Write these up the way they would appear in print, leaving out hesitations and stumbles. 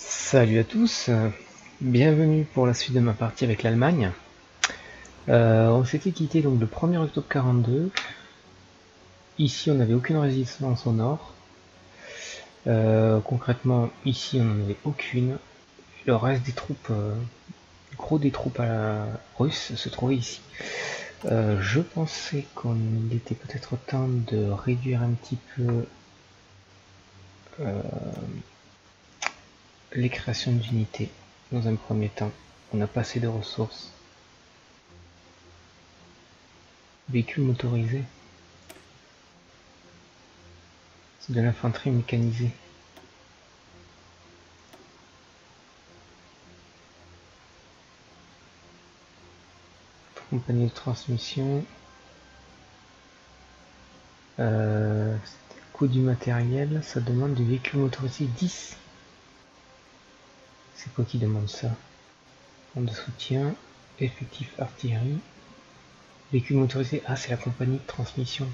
Salut à tous, bienvenue pour la suite de ma partie avec l'Allemagne. On s'était quitté donc le 1er octobre 42. Ici on n'avait aucune résistance au nord. Concrètement ici on n'en avait aucune. Le reste des troupes, gros des troupes russes se trouvait ici. Je pensais qu'il était peut-être temps de réduire un petit peu les créations d'unités dans un premier temps. On n'a pas assez de ressources. Véhicules motorisés. C'est de l'infanterie mécanisée. Compagnie de transmission. Coût du matériel, ça demande du véhicule motorisé 10. C'est quoi qui demande ça? Fonds de soutien, effectif artillerie, véhicule motorisé, ah c'est la compagnie de transmission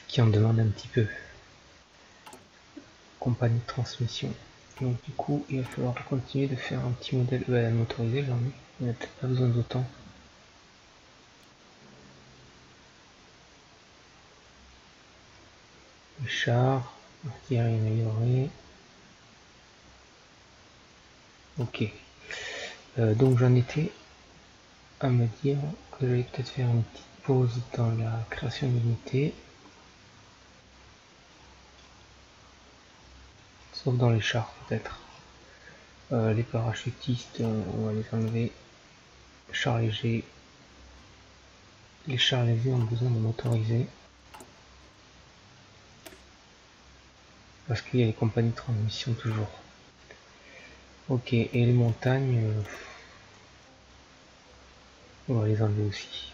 qui en demande un petit peu. Compagnie de transmission. Donc du coup il va falloir continuer de faire un petit modèle EAL motorisé, j'en ai, on n'a peut-être pas besoin d'autant. Les chars, artillerie améliorée. Ok. Donc j'en étais à me dire que j'allais peut-être faire une petite pause dans la création d'unités. Sauf dans les chars peut-être. Les parachutistes, on va les enlever. Chars légers. Les chars légers ont besoin de motoriser. Parce qu'il y a les compagnies de transmission toujours. Ok, et les montagnes, on va les enlever aussi.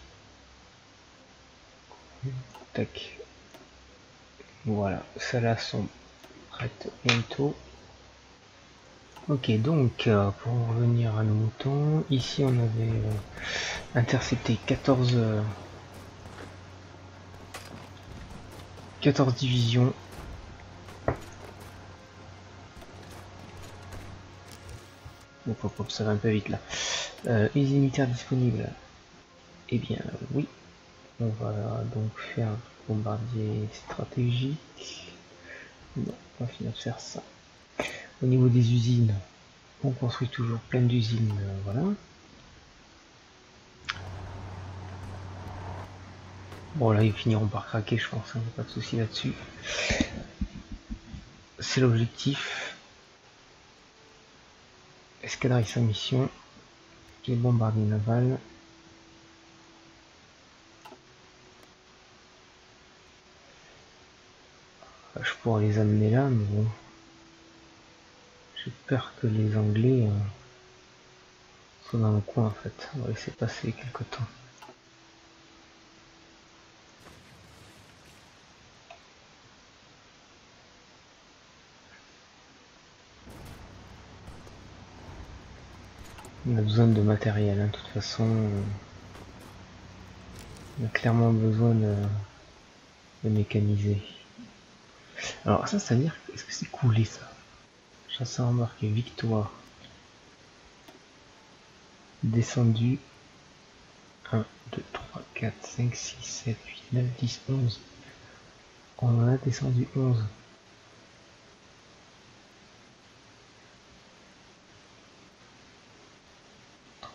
Tac. Voilà, celles-là sont prêtes bientôt. Ok, donc pour revenir à nos moutons, ici on avait intercepté 14 divisions. Hop, ça va un peu vite là. Usine militaire disponible. Eh bien oui, on va donc faire un bombardier stratégique. Non, on va finir de faire ça. Au niveau des usines, on construit toujours plein d'usines, voilà. Bon là ils finiront par craquer je pense, hein, pas de souci là-dessus. C'est l'objectif. Escadrille sa mission. Les bombardiers navals. Je pourrais les amener là, mais bon. J'ai peur que les Anglais soient dans le coin en fait. On va laisser passer quelques temps. On a besoin de matériel, hein. De toute façon. On a clairement besoin de mécaniser. Alors ça, ça veut dire, est-ce que c'est coulé ça? Chasseur embarqué, victoire. Descendu. 1, 2, 3, 4, 5, 6, 7, 8, 9, 10, 11. On en a descendu 11.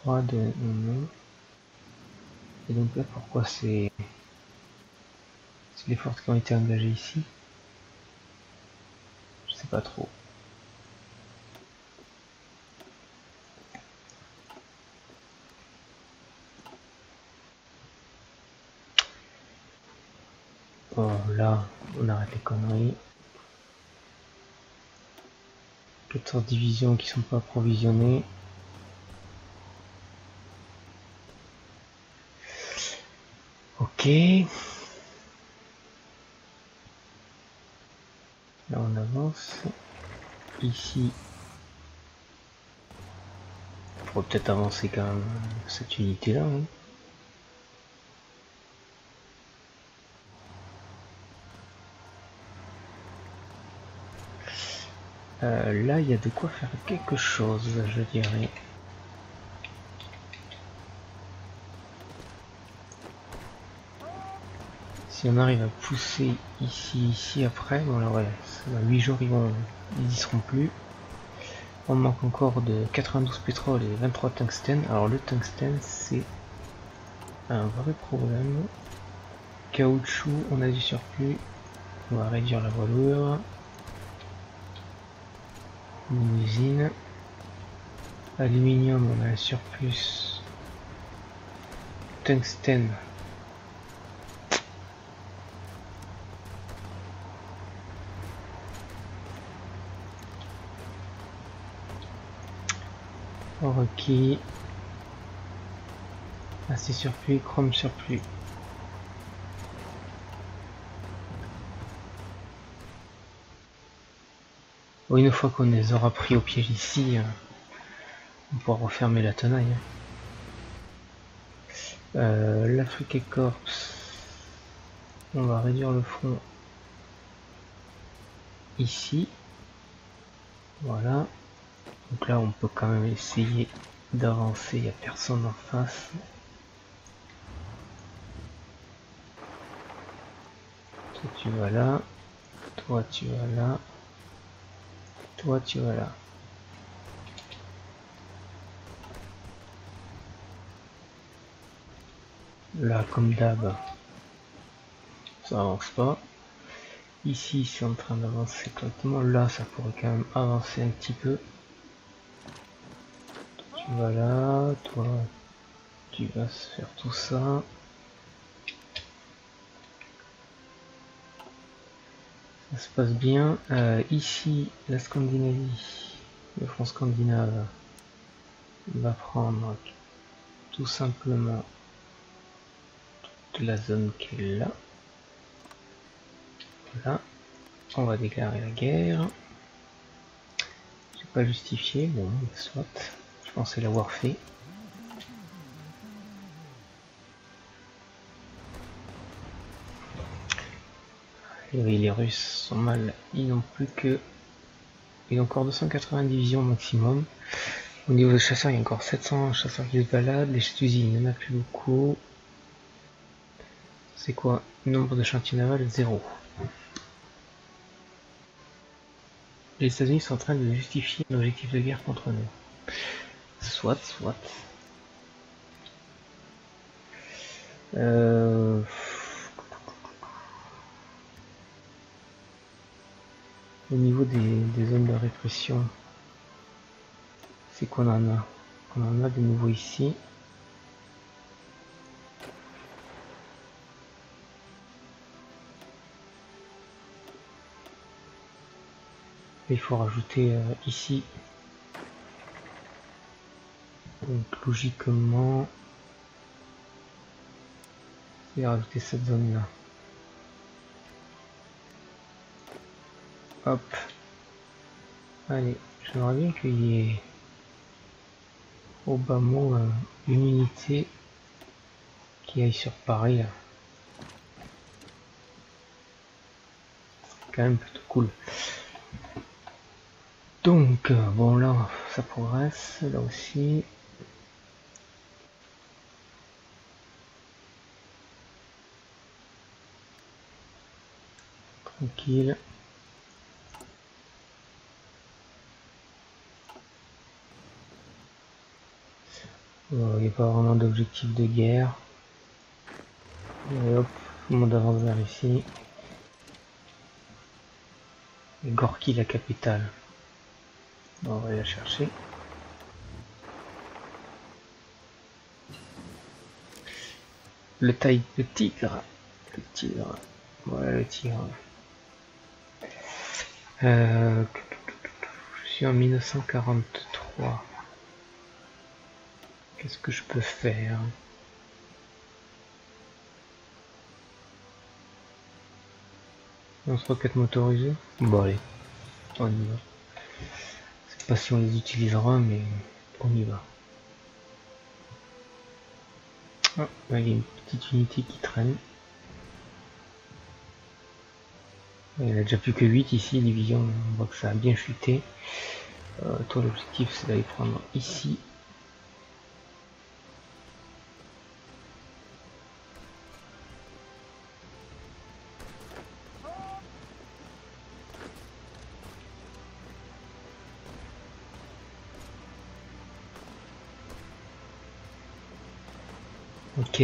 De non. Et donc là pourquoi c'est les forces qui ont été engagées ici, je sais pas trop. Bon là on arrête les conneries. 14 divisions qui sont pas approvisionnées. Ok. Là on avance. Ici. Il faut peut-être avancer quand même cette unité là. Hein. Là, il y a de quoi faire quelque chose, je dirais. Si on arrive à pousser ici après, bon là ouais, dans 8 jours ils y seront plus. On manque encore de 92 pétrole et 23 tungstène. Alors le tungstène c'est un vrai problème. Caoutchouc, on a du surplus. On va réduire la voilure. Une usine. Aluminium, on a un surplus. Tungstène. Requis. Acier surplus, chrome surplus. Bon, une fois qu'on les aura pris au piège ici, on pourra refermer la tenaille. L'Afrique Corps, on va réduire le front ici. Voilà. Donc là, on peut quand même essayer d'avancer. Il n'y a personne en face. Toi, tu vas là. Toi, tu vas là. Toi, tu vas là. Là, comme d'hab, ça avance pas. Ici, c'est en train d'avancer correctement. Là, ça pourrait quand même avancer un petit peu. Tu vas là. Toi, tu vas se faire tout ça. Ça se passe bien. Ici, la Scandinavie, le front scandinave va prendre tout simplement toute la zone qui est là. Voilà. On va déclarer la guerre. J'ai pas justifié, bon, soit. Je pensais l'avoir fait. Et oui, les Russes sont mal. Ils n'ont plus que. Ils ont encore 280 divisions maximum. Au niveau des chasseurs, il y a encore 700 chasseurs qui se baladent. Les usines, il n'y en a plus beaucoup. C'est quoi? Nombre de chantiers navals, 0. Les États-Unis sont en train de justifier un objectif de guerre contre nous. Soit. Au niveau des zones de répression, c'est qu'on en a. On en a de nouveau ici. Il faut rajouter ici. Donc logiquement, c'est rajouter cette zone là. Hop. Allez, j'aimerais bien qu'il y ait au bas mot une unité qui aille sur Paris là. C'est quand même plutôt cool. Donc bon là ça progresse, là aussi. Tranquille. Il n'y a pas vraiment d'objectif de guerre. Et hop, tout le monde avance vers ici. Et Gorky la capitale. Bon, on va aller la chercher. Le tigre. Le tigre. Voilà le tigre. Je suis en 1943. Qu'est-ce que je peux faire? Lance-roquettes motorisées? Bon allez, on y va. C'est pas si on les utilisera, mais on y va. Ah, là, il y a une petite unité qui traîne. Il n'y en a déjà plus que 8 ici, division, on voit que ça a bien chuté. Toi l'objectif c'est d'aller prendre ici. Ok.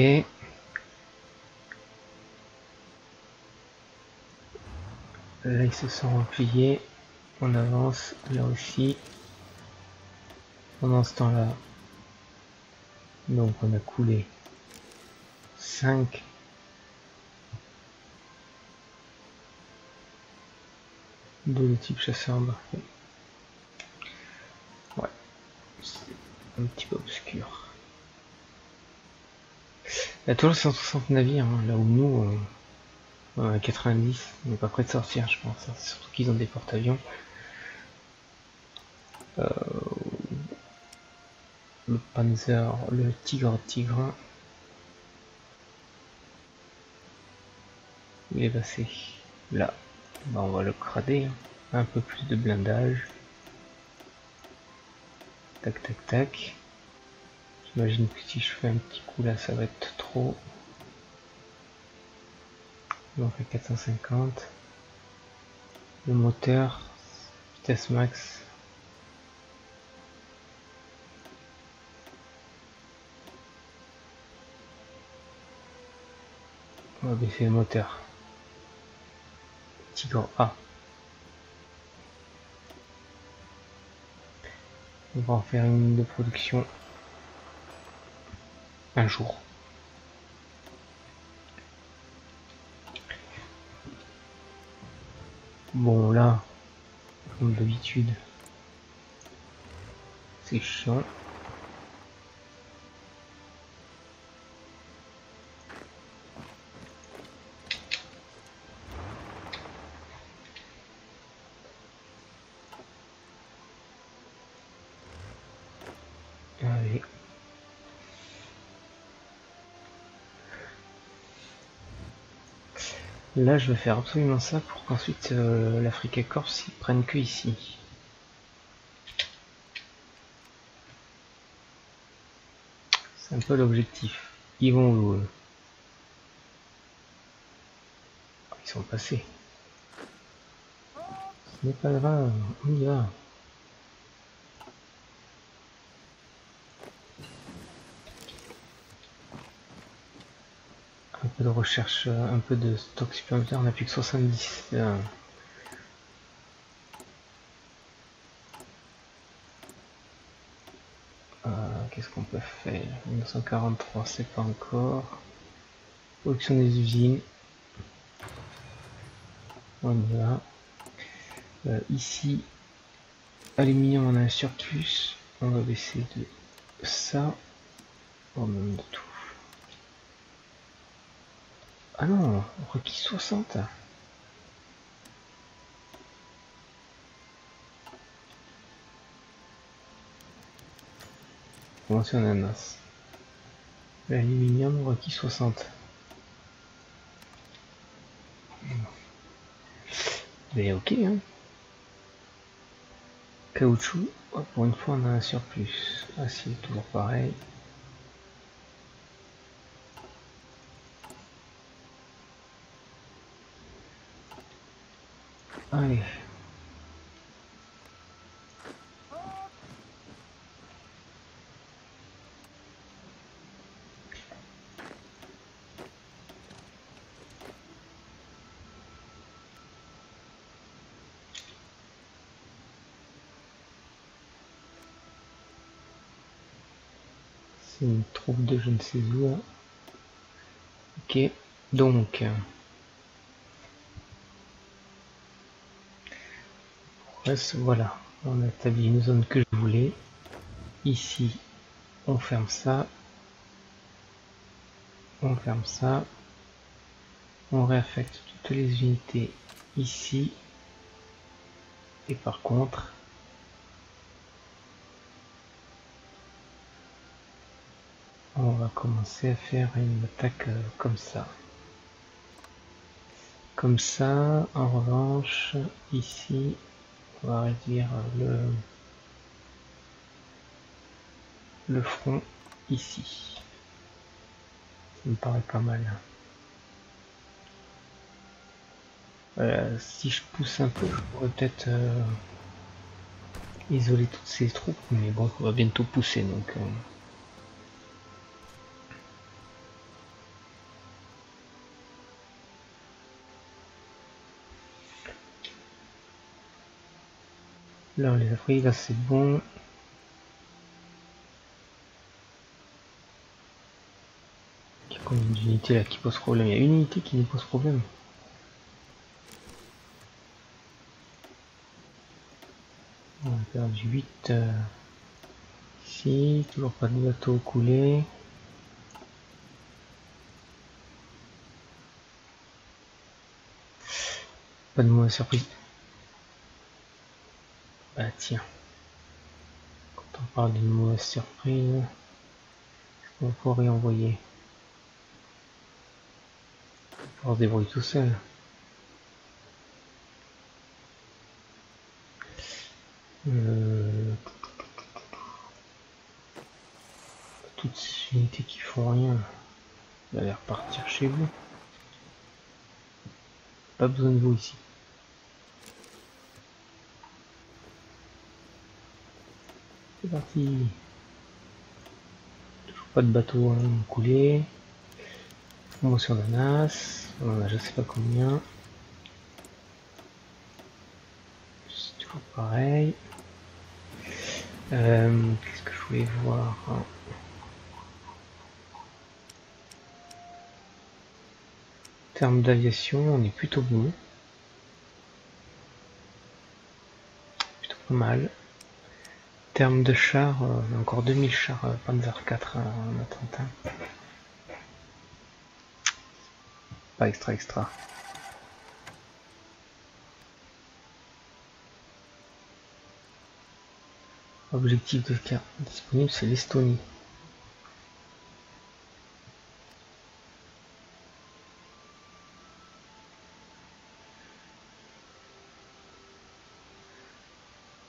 Là ils se sont repliés. On avance là aussi. Pendant ce temps-là, donc on a coulé 5 de type chasseur embarqué. Ouais, c'est un petit peu obscur. Il y a toujours 160 navires, hein, là où nous, on a 90, on n'est pas prêt de sortir, je pense. Hein. Surtout qu'ils ont des porte-avions. Le Panzer, le Tigre, il est passé là. Bah, on va le crader. Hein. Un peu plus de blindage. Tac, tac, tac. J'imagine que si je fais un petit coup là, ça va être trop. On fait 450. Le moteur, vitesse max. On va baisser le moteur. Tigre A. On va en faire une ligne de production un jour. Bon là, comme d'habitude, c'est chiant. Allez. Là, je vais faire absolument ça pour qu'ensuite l'Africa Corps ils prennent que ici. C'est un peu l'objectif. Ils vont où eux? Ils sont passés. Ce n'est pas grave, on y va. Un peu de recherche, un peu de stock supplémentaire, on n'a plus que 70. Qu'est-ce qu'on peut faire? 1943, c'est pas encore. Production des usines. On y va. Ici, aluminium, on a un surplus. On va baisser de ça. Oh, même de tout. Ah non, requis 60. Convention ananas. L'aluminium requis 60. Mais ok, hein. Caoutchouc, pour une fois on a un surplus. Acier, toujours pareil. Allez. C'est une troupe de je ne sais où. Ok, donc voilà, on a établi une zone que je voulais. Ici, on ferme ça, on ferme ça, on réaffecte toutes les unités ici, et par contre, on va commencer à faire une attaque comme ça. comme ça. En revanche, ici, on va réduire le front ici. Ça me paraît pas mal. Si je pousse un peu, je pourrais peut-être isoler toutes ces troupes, mais bon, on va bientôt pousser donc. Là, on les a pris, là c'est bon. Il y a combien d'unités là qui posent problème? Il y a une unité qui nous pose problème. On a perdu 8 ici, toujours pas de bateau coulé. Pas de mauvaise surprise. Bah tiens, quand on parle d'une mauvaise surprise, on pourrait envoyer. On se débrouille tout seul. Toutes ces unités qui font rien, vous allez repartir chez vous. Pas besoin de vous ici. C'est parti. Toujours pas de bateau coulé. Promotion de NAS. On en a je sais pas combien. C'est toujours pareil. Qu'est-ce que je voulais voir? En termes d'aviation, on est plutôt bon. Plutôt pas mal. En termes de chars, on a encore 2000 chars Panzer 4 en attentat. Pas extra. Objectif de carte disponible, c'est l'Estonie.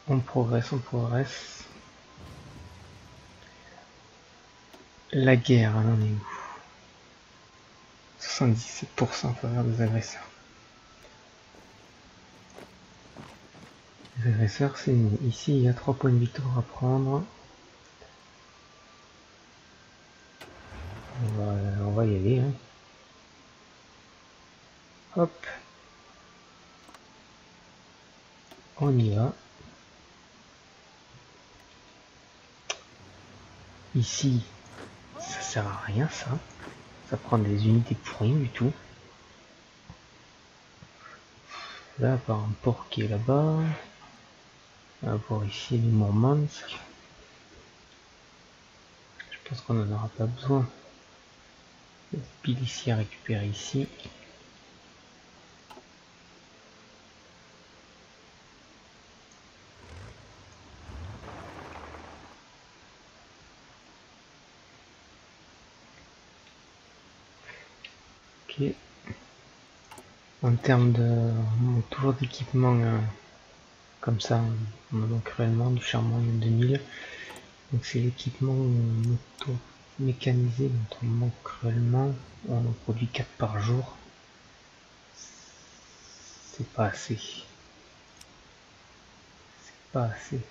On progresse. La guerre, elle en est où? 77% en faveur des agresseurs. Les agresseurs, c'est nous. Ici, il y a 3 points de victoire à prendre. On va y aller. Hein. Hop. On y va. Ici, ça sert à rien ça. Ça prend des unités pour rien du tout. Là, par un port qui est là-bas. On va voir ici le Murmansk. Je pense qu'on n'en aura pas besoin. Pile ici à récupérer ici. Ok. En termes de toujours d'équipement comme ça, on a donc réellement du Charmant 2000. Donc c'est l'équipement moto mécanisé dont on manque cruellement. On en produit 4 par jour. C'est pas assez. C'est pas assez.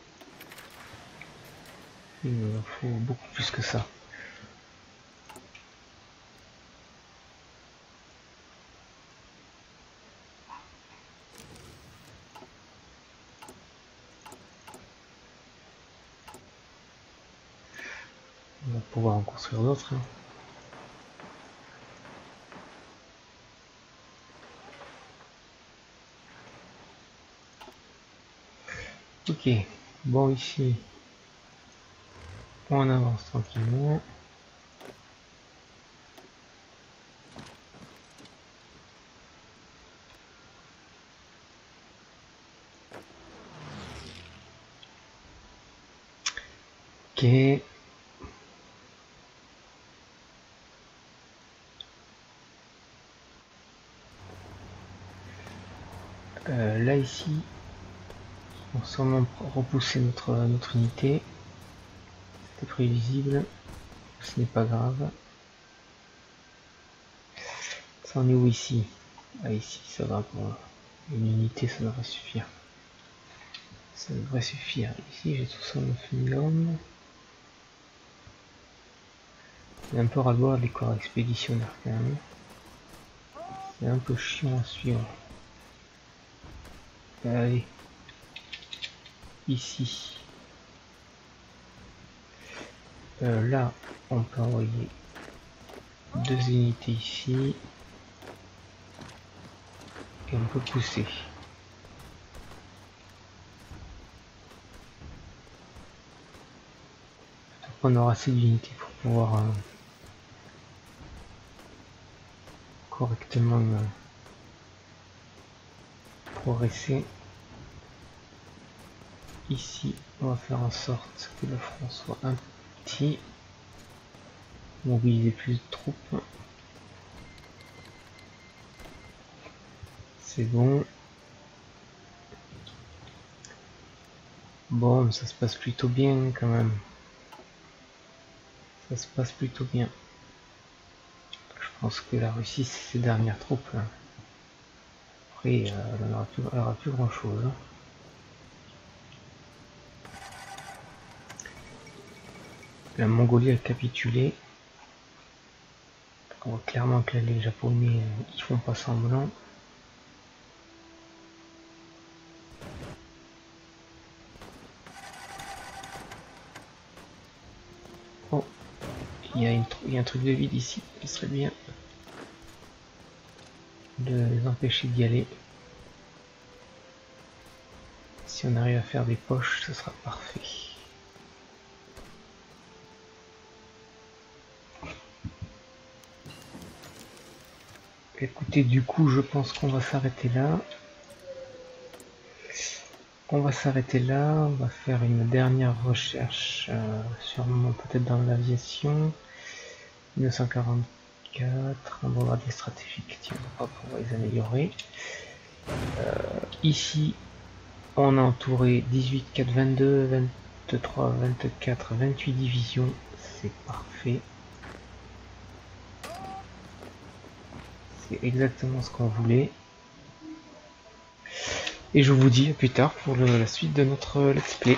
Il nous faut beaucoup plus que ça. On va pouvoir en construire d'autres. Hein. Ok, bon ici, on avance tranquillement. Ok. ici. On va sûrement repousser notre unité. C'était prévisible. Ce n'est pas grave. Ça en est où ici? Ah, ici, ça va pour une unité, ça devrait suffire. Ça devrait suffire. Ici, j'ai tout ça en 9000 hommes. C'est un peu ras-le-bol les corps expéditionnaires quand même. C'est un peu chiant à suivre. Allez. Ici. Là, on peut envoyer 2 unités ici. Et on peut pousser. On aura assez d'unités pour pouvoir correctement progresser. Ici, on va faire en sorte que le front soit un petit. Mobiliser plus de troupes. C'est bon. Bon, ça se passe plutôt bien quand même. Ça se passe plutôt bien. Je pense que la Russie, c'est ses dernières troupes. Là. Après, elle n'aura plus grand chose. Hein. La Mongolie a capitulé. On voit clairement que les Japonais, ils font pas semblant. Oh, il y a un truc de vide ici, ce serait bien de les empêcher d'y aller. Si on arrive à faire des poches, ce sera parfait. Écoutez, du coup, je pense qu'on va s'arrêter là. On va faire une dernière recherche, sûrement peut-être dans l'aviation. 1944, un bombardier stratégique, tiens, hop, on va les améliorer. Ici, on a entouré 18, 4, 22, 23, 24, 28 divisions, c'est parfait. C'est exactement ce qu'on voulait. Et je vous dis à plus tard pour la suite de notre let's play.